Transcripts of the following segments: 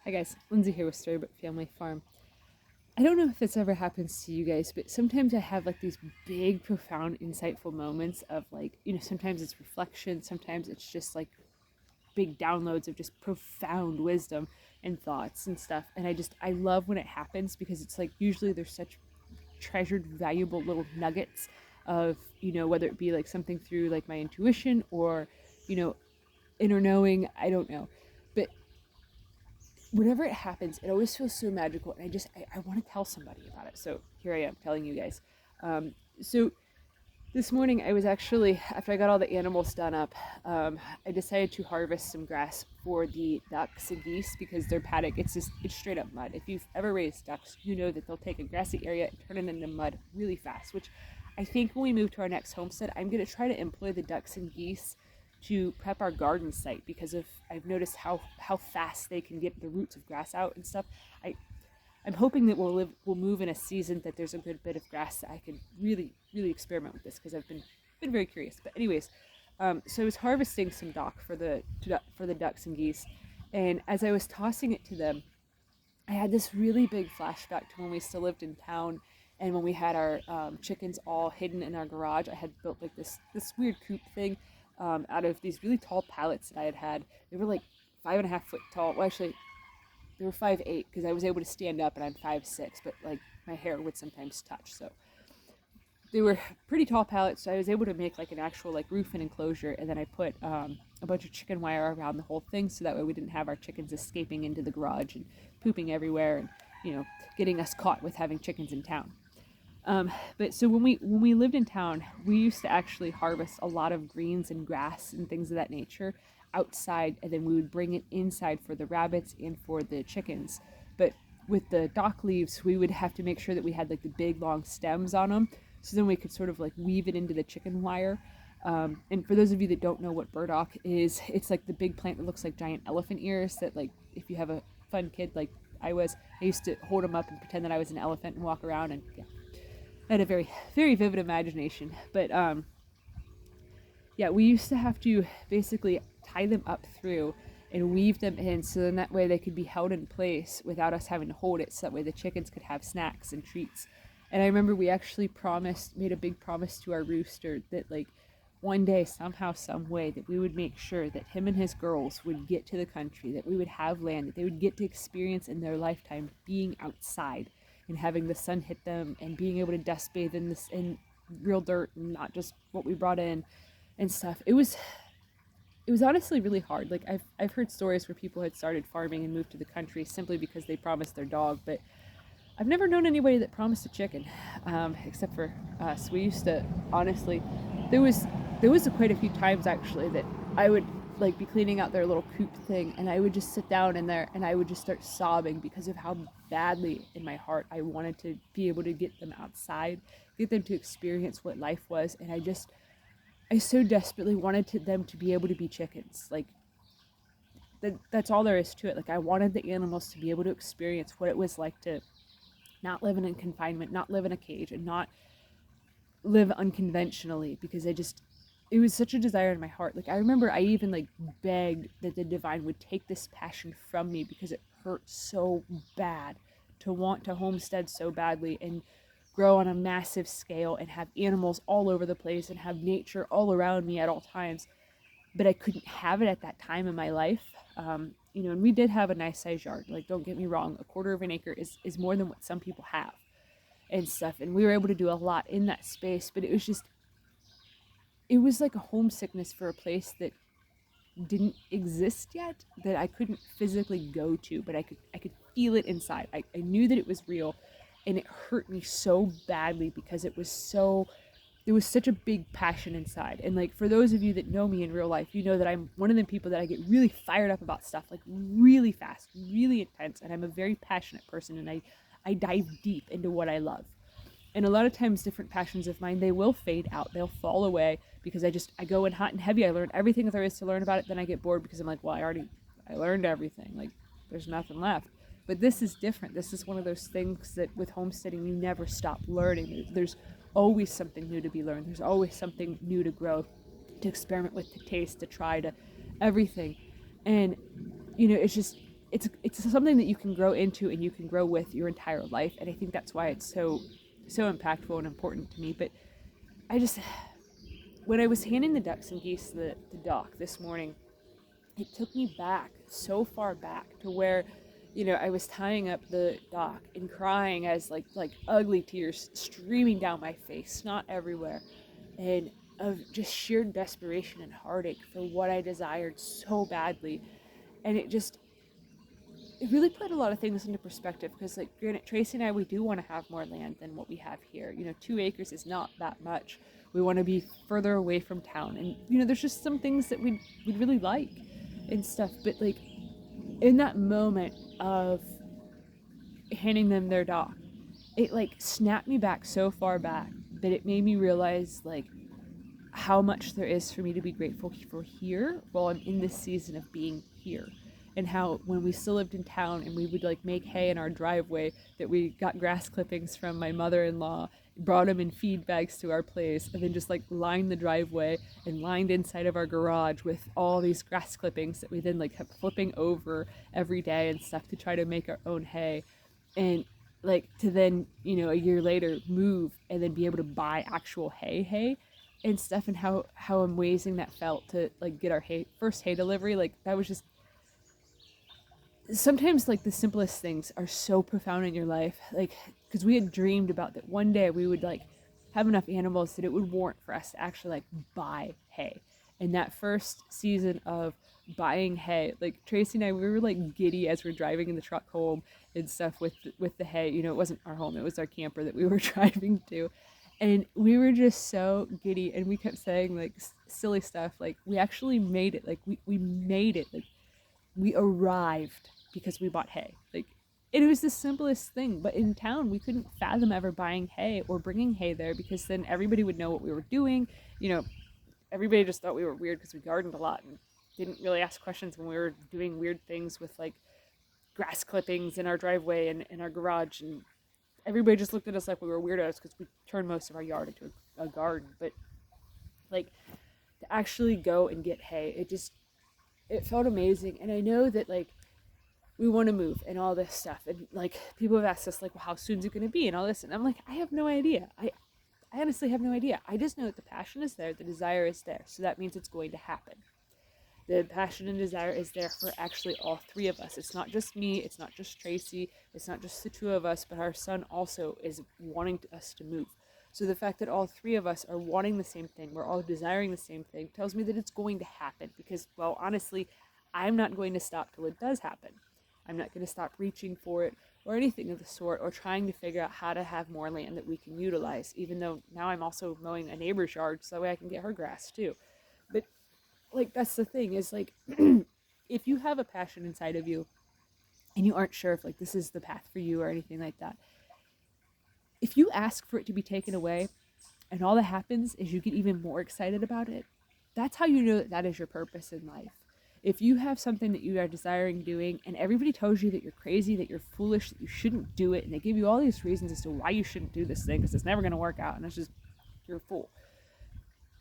Hi guys, Lindsay here with Storybook Family Farm. I don't know if this ever happens to you guys, but sometimes I have like these big, profound, insightful moments of like, sometimes it's reflection, sometimes it's just like big downloads of just profound wisdom and thoughts and stuff. And I love when it happens because it's like usually there's such treasured, valuable little nuggets of, whether it be like something through like my intuition or, you know, inner knowing, I don't know. But whenever it happens, it always feels so magical, and I want to tell somebody about it. So here I am telling you guys. So this morning, I was actually, after I got all the animals done up, I decided to harvest some grass for the ducks and geese because their paddock, it's straight up mud. If you've ever raised ducks, you know that they'll take a grassy area and turn it into mud really fast, which I think when we move to our next homestead, I'm going to try to employ the ducks and geese to prep our garden site because I've noticed how fast they can get the roots of grass out and stuff. I'm hoping that we'll move in a season that there's a good bit of grass that I can really experiment with this because I've been very curious. But anyways, so I was harvesting some dock for the ducks and geese, and as I was tossing it to them, I had this really big flashback to when we still lived in town and when we had our chickens all hidden in our garage. I had built like this weird coop thing out of these really tall pallets that I had. They were like 5.5 foot tall. Well, actually, they were 5'8" because I was able to stand up and I'm 5'6", but like my hair would sometimes touch. So they were pretty tall pallets, so I was able to make like an actual like roof and enclosure, and then I put a bunch of chicken wire around the whole thing so that way we didn't have our chickens escaping into the garage and pooping everywhere and getting us caught with having chickens in town. But so when we lived in town, we used to actually harvest a lot of greens and grass and things of that nature outside, and then we would bring it inside for the rabbits and for the chickens. But with the dock leaves, we would have to make sure that we had like the big long stems on them, so then we could sort of like weave it into the chicken wire. And for those of you that don't know what burdock is, it's like the big plant that looks like giant elephant ears that, like, if you have a fun kid like I used to hold them up and pretend that I was an elephant and walk around, and yeah, I had a very vivid imagination. But yeah, we used to have to basically tie them up through and weave them in so then that way they could be held in place without us having to hold it, so that way the chickens could have snacks and treats. And I remember we actually made a big promise to our rooster that like one day, somehow, some way, that we would make sure that him and his girls would get to the country, that we would have land, that they would get to experience in their lifetime being outside and having the sun hit them and being able to dust bathe in real dirt and not just what we brought in and stuff. It was honestly really hard. Like I've heard stories where people had started farming and moved to the country simply because they promised their dog, but I've never known anybody that promised a chicken, except for us. We used to, honestly, there was quite a few times actually that I would like be cleaning out their little coop thing, and I would just sit down in there and I would just start sobbing because of how badly in my heart I wanted to be able to get them outside, get them to experience what life was, and I so desperately wanted them to be able to be chickens. Like that's all there is to it. Like I wanted the animals to be able to experience what it was like to not live in confinement, not live in a cage, and not live unconventionally, because it was such a desire in my heart. Like I remember I even like begged that the divine would take this passion from me because it hurt so bad to want to homestead so badly and grow on a massive scale and have animals all over the place and have nature all around me at all times. But I couldn't have it at that time in my life. And we did have a nice size yard. Like, don't get me wrong, a quarter of an acre is more than what some people have and stuff. And we were able to do a lot in that space, but it was like a homesickness for a place that didn't exist yet, that I couldn't physically go to, but I could feel it inside. I knew that it was real, and it hurt me so badly because there was such a big passion inside. And like, for those of you that know me in real life, you know that I'm one of the people that I get really fired up about stuff, like really fast, really intense, and I'm a very passionate person, and I dive deep into what I love. And a lot of times different passions of mine, they will fade out, they'll fall away because I go in hot and heavy, I learn everything there is to learn about it, then I get bored because I'm like, well, I learned everything, like there's nothing left. But this is different. This is one of those things that with homesteading you never stop learning. There's always something new to be learned. There's always something new to grow, to experiment with, to taste, to try, to everything. And it's just it's something that you can grow into and you can grow with your entire life. And I think that's why it's so impactful and important to me. But I just, when I was handing the ducks and geese the dock this morning, it took me back, so far back, to where, I was tying up the dock and crying as like ugly tears streaming down my face, snot everywhere, and of just sheer desperation and heartache for what I desired so badly. And it really put a lot of things into perspective, because, like, granted, Tracy and I, we do want to have more land than what we have here. 2 acres is not that much. We want to be further away from town, and there's just some things that we'd really like and stuff. But, like, in that moment of handing them their dock, it, like, snapped me back so far back that it made me realize, like, how much there is for me to be grateful for here while I'm in this season of being here. And how when we still lived in town and we would, like, make hay in our driveway, that we got grass clippings from my mother-in-law, brought them in feed bags to our place, and then just, like, lined the driveway and lined inside of our garage with all these grass clippings that we then, like, kept flipping over every day and stuff to try to make our own hay. And, like, to then, a year later move and then be able to buy actual hay and stuff, and how amazing that felt to, like, get our first hay delivery. Like, that was just, sometimes, like, the simplest things are so profound in your life. Like, because we had dreamed about that one day we would, like, have enough animals that it would warrant for us to actually, like, buy hay. And that first season of buying hay, like, Tracy and I, we were, like, giddy as we're driving in the truck home and stuff with the hay. It wasn't our home, it was our camper that we were driving to. And we were just so giddy, and we kept saying, like, silly stuff, like, we actually made it. Like, we made it. Like, we arrived because we bought hay. Like, it was the simplest thing. But in town, we couldn't fathom ever buying hay or bringing hay there, because then everybody would know what we were doing. Everybody just thought we were weird because we gardened a lot and didn't really ask questions when we were doing weird things with, like, grass clippings in our driveway and in our garage. And everybody just looked at us like we were weirdos because we turned most of our yard into a garden. But, like, to actually go and get hay, it felt amazing. And I know that, like, we want to move and all this stuff, and, like, people have asked us, like, well, how soon is it going to be and all this, and I'm like, I have no idea. I honestly have no idea. I just know that the passion is there, the desire is there, so that means it's going to happen. The passion and desire is there for actually all three of us. It's not just me, it's not just Tracy, it's not just the two of us, but our son also is wanting us to move. So the fact that all three of us are wanting the same thing, we're all desiring the same thing, tells me that it's going to happen. Because, well, honestly, I'm not going to stop till it does happen. I'm not going to stop reaching for it or anything of the sort, or trying to figure out how to have more land that we can utilize, even though now I'm also mowing a neighbor's yard so that way I can get her grass too. But, like, that's the thing, is, like, if you have a passion inside of you and you aren't sure if, like, this is the path for you or anything like that, if you ask for it to be taken away and all that happens is you get even more excited about it, that's how you know that that is your purpose in life. If you have something that you are desiring doing and everybody tells you that you're crazy, that you're foolish, that you shouldn't do it, and they give you all these reasons as to why you shouldn't do this thing because it's never going to work out and it's just, you're a fool.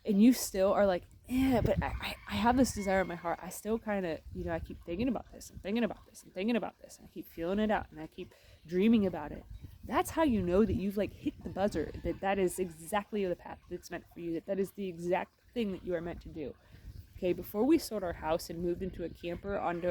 And you still are like, yeah, but I have this desire in my heart. I still kind of, I keep thinking about this and thinking about this and thinking about this, and I keep feeling it out and I keep dreaming about it. That's how you know that you've, like, hit the buzzer, that is exactly the path that's meant for you, that is the exact thing that you are meant to do. Okay, before we sold our house and moved into a camper onto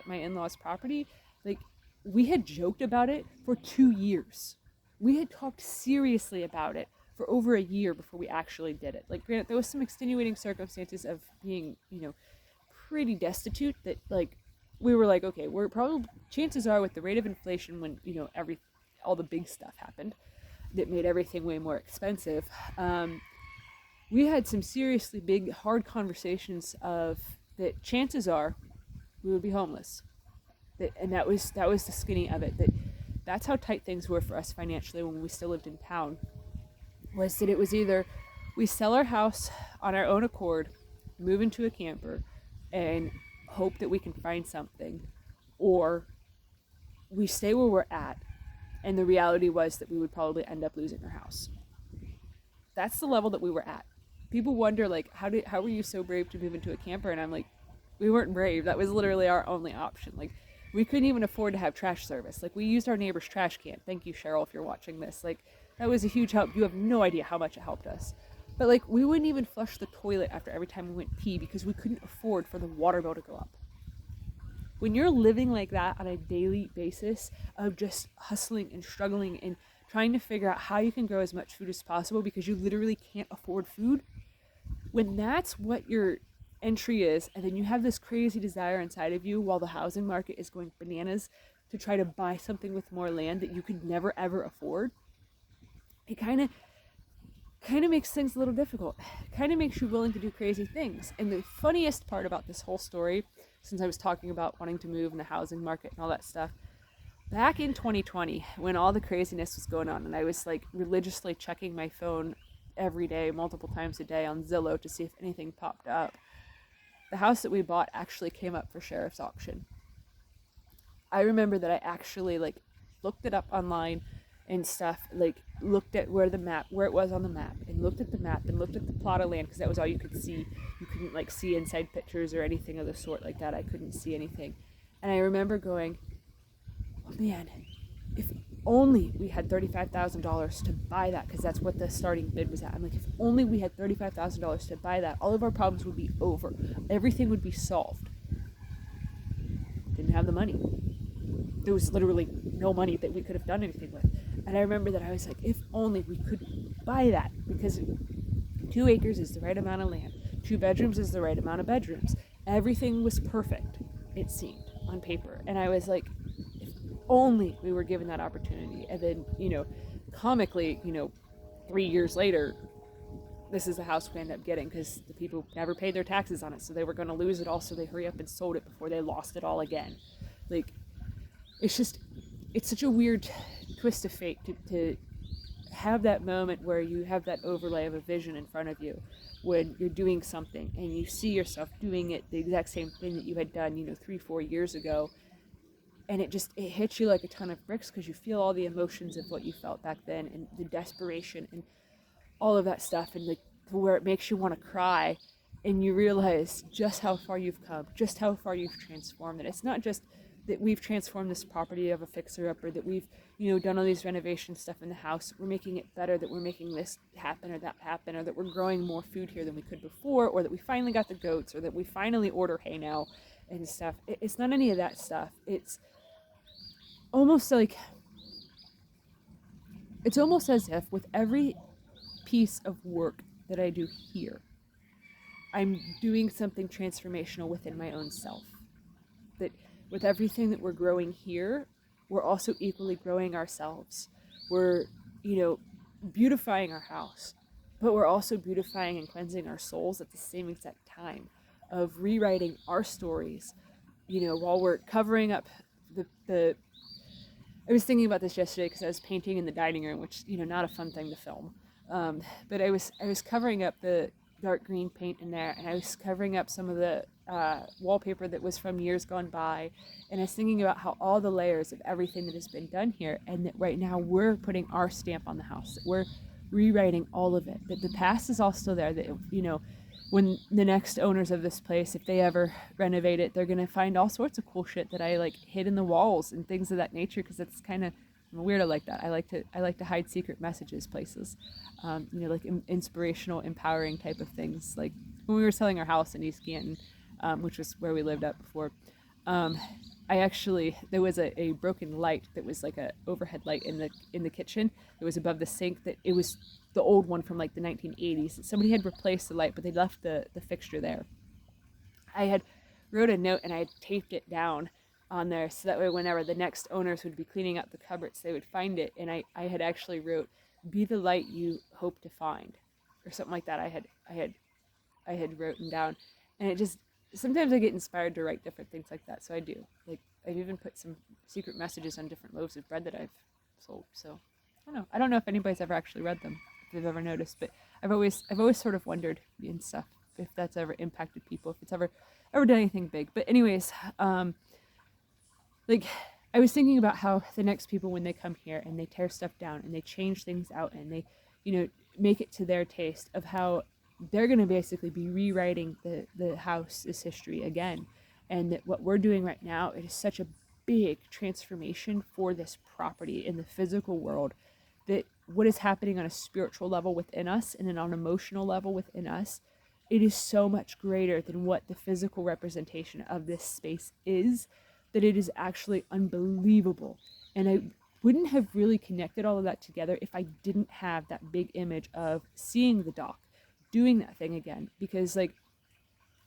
my in-laws' property, like, we had joked about it for 2 years. We had talked seriously about it for over a year before we actually did it. Like, granted, there was some extenuating circumstances of being, pretty destitute, that, like, we were like, okay, we're probably, chances are, with the rate of inflation when, all the big stuff happened that made everything way more expensive, we had some seriously big, hard conversations of that chances are we would be homeless. And that was the skinny of it. That's how tight things were for us financially when we still lived in town. Was that it was either we sell our house on our own accord, move into a camper, and hope that we can find something, or we stay where we're at, and the reality was that we would probably end up losing our house. That's the level that we were at. People wonder, like, how were you so brave to move into a camper? And I'm like, we weren't brave. That was literally our only option. Like, We couldn't even afford to have trash service. Like, we used our neighbor's trash can. Thank you, Cheryl, if you're watching this. Like, that was a huge help. You have no idea how much it helped us. But like, we wouldn't even flush the toilet after every time we went pee because we couldn't afford for the water bill to go up. When you're living like that on a daily basis of just hustling and struggling and trying to figure out how you can grow as much food as possible because you literally can't afford food, when that's what your entry is, and then you have this crazy desire inside of you while the housing market is going bananas to try to buy something with more land that you could never ever afford, it kind of makes things a little difficult. It kind of makes you willing to do crazy things. And the funniest part about this whole story, since I was talking about wanting to move in the housing market and all that stuff, back in 2020, when all the craziness was going on and I was like religiously checking my phone every day, multiple times a day on Zillow to see if anything popped up, the house that we bought actually came up for sheriff's auction. I remember that I actually like looked it up online and stuff, like looked at where it was on the map, and looked at the map and looked at the plot of land because that was all you could see. You couldn't like see inside pictures or anything of the sort like that. I couldn't see anything. And I remember going, oh man, if only we had $35,000 to buy that, because that's what the starting bid was at. I'm like, if only we had $35,000 to buy that, all of our problems would be over. Everything would be solved. Didn't have the money. There was literally no money that we could have done anything with. And I remember that I was like, if only we could buy that, because 2 acres is the right amount of land. 2 bedrooms is the right amount of bedrooms. Everything was perfect, it seemed, on paper. And I was like, if only we were given that opportunity. And then, comically, 3 years later, this is the house we end up getting because the people never paid their taxes on it. So they were going to lose it all. So they hurry up and sold it before they lost it all again. Like, it's such a weird twist of fate to have that moment where you have that overlay of a vision in front of you when you're doing something and you see yourself doing it, the exact same thing that you had done, 3-4 years ago. And it hits you like a ton of bricks because you feel all the emotions of what you felt back then and the desperation and all of that stuff, and like where it makes you want to cry, and you realize just how far you've come, just how far you've transformed it. It's not just that we've transformed this property of a fixer-upper, that we've done all these renovation stuff in the house. We're making it better, that we're making this happen or that happen, or that we're growing more food here than we could before, or that we finally got the goats, or that we finally order hay now and stuff. It's not any of that stuff. It's almost like, it's almost as if with every piece of work that I do here, I'm doing something transformational within my own self. That with everything that we're growing here, we're also equally growing ourselves. We're, beautifying our house, but we're also beautifying and cleansing our souls at the same exact time, of rewriting our stories, while we're covering up the I was thinking about this yesterday because I was painting in the dining room, which, not a fun thing to film. But I was covering up the dark green paint in there, and I was covering up some of the wallpaper that was from years gone by, and I was thinking about how all the layers of everything that has been done here, and that right now we're putting our stamp on the house, that we're rewriting all of it, that the past is all still there, that, when the next owners of this place, if they ever renovate it, they're going to find all sorts of cool shit that I like hid in the walls and things of that nature, because it's kind of, I'm a weirdo like that. I like to hide secret messages places, like inspirational, empowering type of things. Like when we were selling our house in East Canton, which was where we lived at before, there was a broken light that was like a overhead light in the kitchen. It was above the sink. That it was the old one from like the 1980s. Somebody had replaced the light, but they left the fixture there. I had wrote a note and I had taped it down on there so that way whenever the next owners would be cleaning up the cupboards, they would find it. And I had actually wrote, "Be the light you hope to find," or something like that. I had written down, and it just, sometimes I get inspired to write different things like that. So I do. Like I've even put some secret messages on different loaves of bread that I've sold. So I don't know if anybody's ever actually read them, if they've ever noticed, but I've always sort of wondered and stuff if that's ever impacted people, if it's ever done anything big. But anyways, like I was thinking about how the next people, when they come here and they tear stuff down and they change things out and they, make it to their taste, of how they're going to basically be rewriting the house's history again. And that what we're doing right now, it is such a big transformation for this property in the physical world, that what is happening on a spiritual level within us and then on an emotional level within us, it is so much greater than what the physical representation of this space is, that it is actually unbelievable. And I wouldn't have really connected all of that together if I didn't have that big image of seeing the dock, doing that thing again. Because like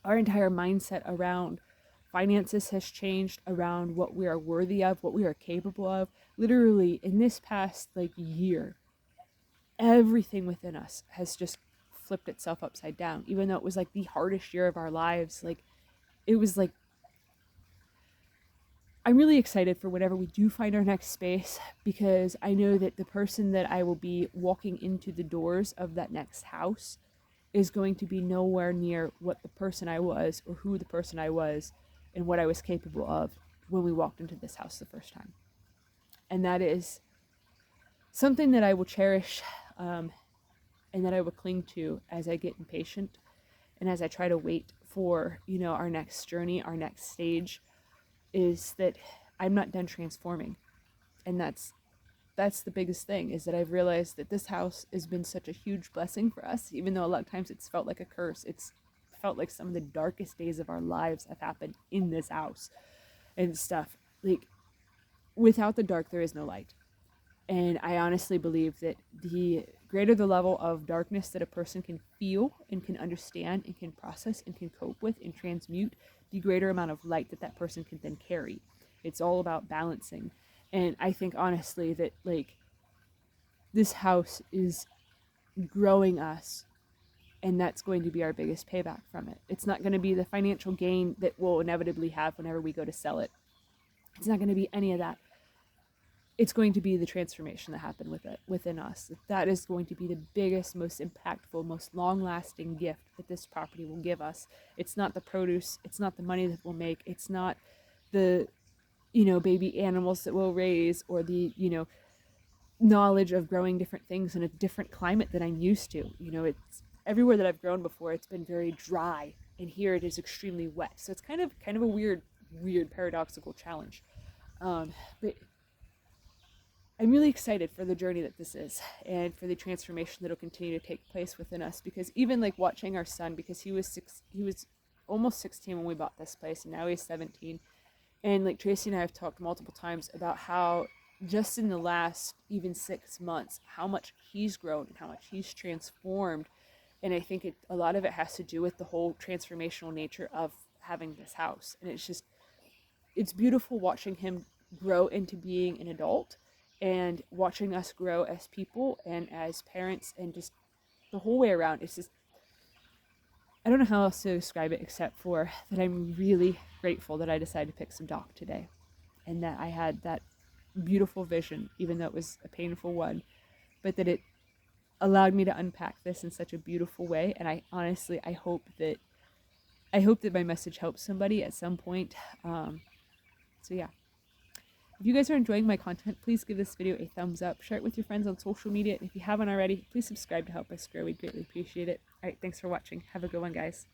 our entire mindset around finances has changed, around what we are worthy of, what we are capable of. Literally in this past like year, everything within us has just flipped itself upside down. Even though it was like the hardest year of our lives, like it was like, I'm really excited for whenever we do find our next space, because I know that the person that I will be walking into the doors of that next house is going to be nowhere near what the person I was, or who the person I was and what I was capable of when we walked into this house the first time. And that is something that I will cherish, and that I will cling to as I get impatient and as I try to wait for, you know, our next journey, our next stage, is that I'm not done transforming. And that's the biggest thing, is that I've realized that this house has been such a huge blessing for us, even though a lot of times it's felt like a curse. It's felt like some of the darkest days of our lives have happened in this house and stuff. Like, without the dark, there is no light. And I honestly believe that the greater the level of darkness that a person can feel and can understand and can process and can cope with and transmute, the greater amount of light that that person can then carry. It's all about balancing. And I think honestly that like this house is growing us, and that's going to be our biggest payback from it. It's not going to be the financial gain that we'll inevitably have whenever we go to sell it. It's not going to be any of that. It's going to be the transformation that happened with it within us. That is going to be the biggest, most impactful, most long-lasting gift that this property will give us. It's not the produce, it's not the money that we'll make, it's not the, you know, baby animals that we'll raise, or the, you know, knowledge of growing different things in a different climate that I'm used to. You know, it's everywhere that I've grown before, it's been very dry, and here it is extremely wet. So it's kind of a weird paradoxical challenge. But I'm really excited for the journey that this is, and for the transformation that will continue to take place within us. Because even like watching our son, because he was almost 16 when we bought this place, and now he's 17. And like Tracy and I have talked multiple times about how just in the last even 6 months, how much he's grown and how much he's transformed. And I think a lot of it has to do with the whole transformational nature of having this house. And it's beautiful watching him grow into being an adult, and watching us grow as people and as parents, and just the whole way around. It's just, I don't know how else to describe it except for that I'm really grateful that I decided to pick some dock today, and that I had that beautiful vision, even though it was a painful one, but that it allowed me to unpack this in such a beautiful way. And I honestly, I hope that my message helps somebody at some point. So yeah. If you guys are enjoying my content, please give this video a thumbs up, share it with your friends on social media, and if you haven't already, please subscribe to help us grow. We'd greatly appreciate it. All right, thanks for watching. Have a good one, guys.